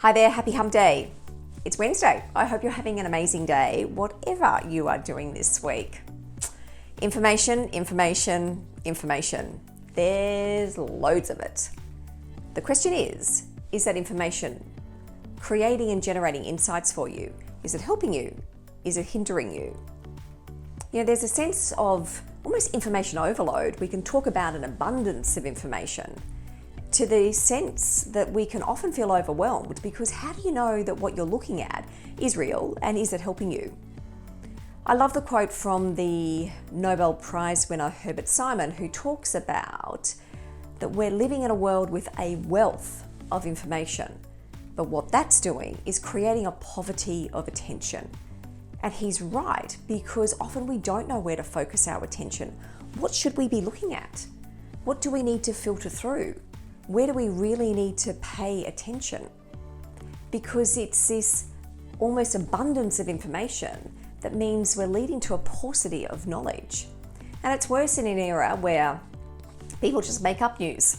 Hi there, happy hump day. It's Wednesday. I hope you're having an amazing day, whatever you are doing this week. Information. There's loads of it. The question is that information creating and generating insights for you? Is it helping you? Is it hindering you? There's a sense of almost information overload. We can talk about an abundance of information, to the sense that we can often feel overwhelmed, because how do you know that what you're looking at is real and is it helping you? I love the quote from the Nobel Prize winner Herbert Simon, who talks about that we're living in a world with a wealth of information, but what that's doing is creating a poverty of attention. And he's right, because often we don't know where to focus our attention. What should we be looking at? What do we need to filter through? Where do we really need to pay attention? Because it's this almost abundance of information that means we're leading to a paucity of knowledge. And it's worse in an era where people just make up news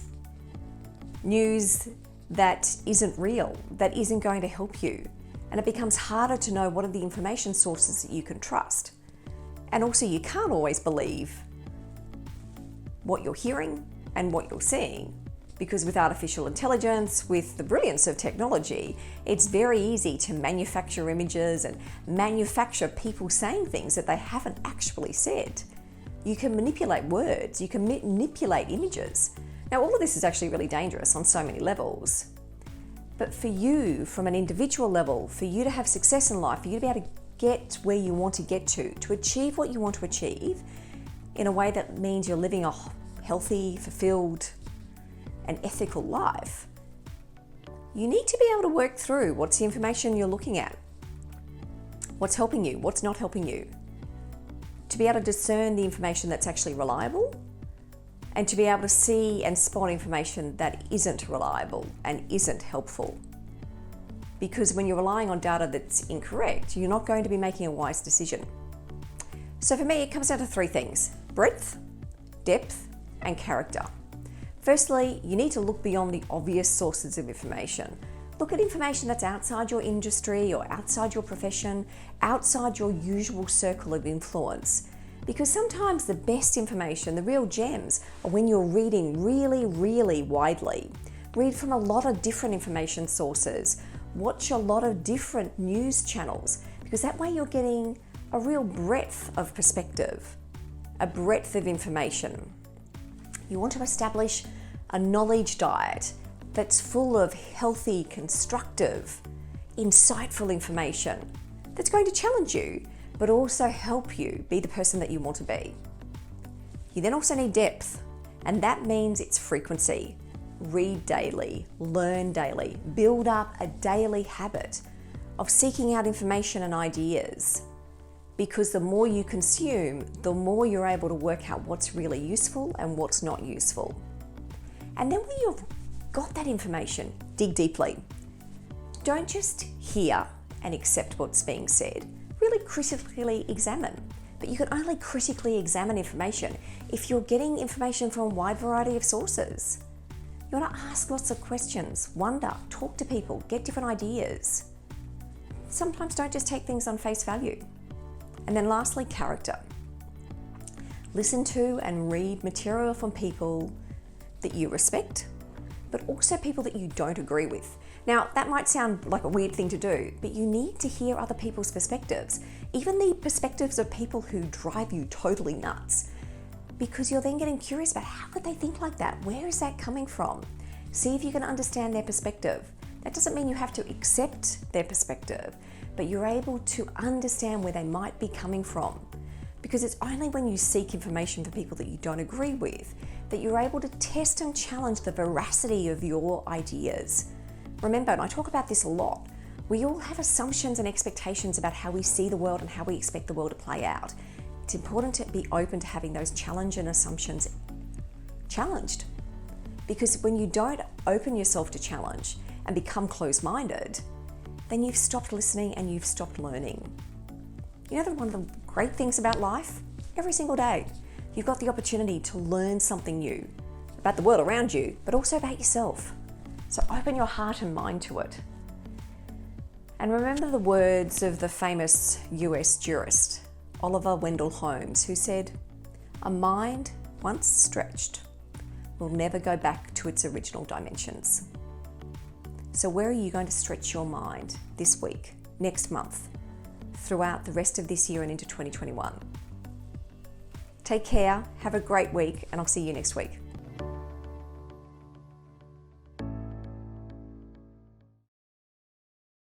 that isn't real, that isn't going to help you. And it becomes harder to know what are the information sources that you can trust. And also, you can't always believe what you're hearing and what you're seeing, because with artificial intelligence, with the brilliance of technology, it's very easy to manufacture images and manufacture people saying things that they haven't actually said. You can manipulate words, you can manipulate images. Now, all of this is actually really dangerous on so many levels. But for you, from an individual level, for you to have success in life, for you to be able to get where you want to get to achieve what you want to achieve in a way that means you're living a healthy, fulfilled, and ethical life, you need to be able to work through what's the information you're looking at, what's helping you, what's not helping you, to be able to discern the information that's actually reliable, and to be able to see and spot information that isn't reliable and isn't helpful. Because when you're relying on data that's incorrect, you're not going to be making a wise decision. So for me, it comes down to three things: breadth, depth, and character. Firstly, you need to look beyond the obvious sources of information. Look at information that's outside your industry or outside your profession, outside your usual circle of influence. Because sometimes the best information, the real gems, are when you're reading really, really widely. Read from a lot of different information sources. Watch a lot of different news channels, because that way you're getting a real breadth of perspective, a breadth of information. You want to establish a knowledge diet that's full of healthy, constructive, insightful information that's going to challenge you, but also help you be the person that you want to be. You then also need depth, and that means it's frequency. Read daily, learn daily, build up a daily habit of seeking out information and ideas. Because the more you consume, the more you're able to work out what's really useful and what's not useful. And then when you've got that information, dig deeply. Don't just hear and accept what's being said. Really critically examine. But you can only critically examine information if you're getting information from a wide variety of sources. You want to ask lots of questions, wonder, talk to people, get different ideas. Sometimes don't just take things on face value. And then lastly, character. Listen to and read material from people that you respect, but also people that you don't agree with. Now, that might sound like a weird thing to do, but you need to hear other people's perspectives, even the perspectives of people who drive you totally nuts, because you're then getting curious about how could they think like that? Where is that coming from? See if you can understand their perspective. That doesn't mean you have to accept their perspective, but you're able to understand where they might be coming from. Because it's only when you seek information from people that you don't agree with that you're able to test and challenge the veracity of your ideas. Remember, and I talk about this a lot, we all have assumptions and expectations about how we see the world and how we expect the world to play out. It's important to be open to having those challenge and assumptions challenged. Because when you don't open yourself to challenge and become closed-minded, then you've stopped listening and you've stopped learning. You know that one of the great things about life? Every single day, you've got the opportunity to learn something new about the world around you, but also about yourself. So open your heart and mind to it. And remember the words of the famous US jurist, Oliver Wendell Holmes, who said, "A mind once stretched will never go back to its original dimensions." So where are you going to stretch your mind this week, next month, throughout the rest of this year and into 2021? Take care, have a great week, and I'll see you next week.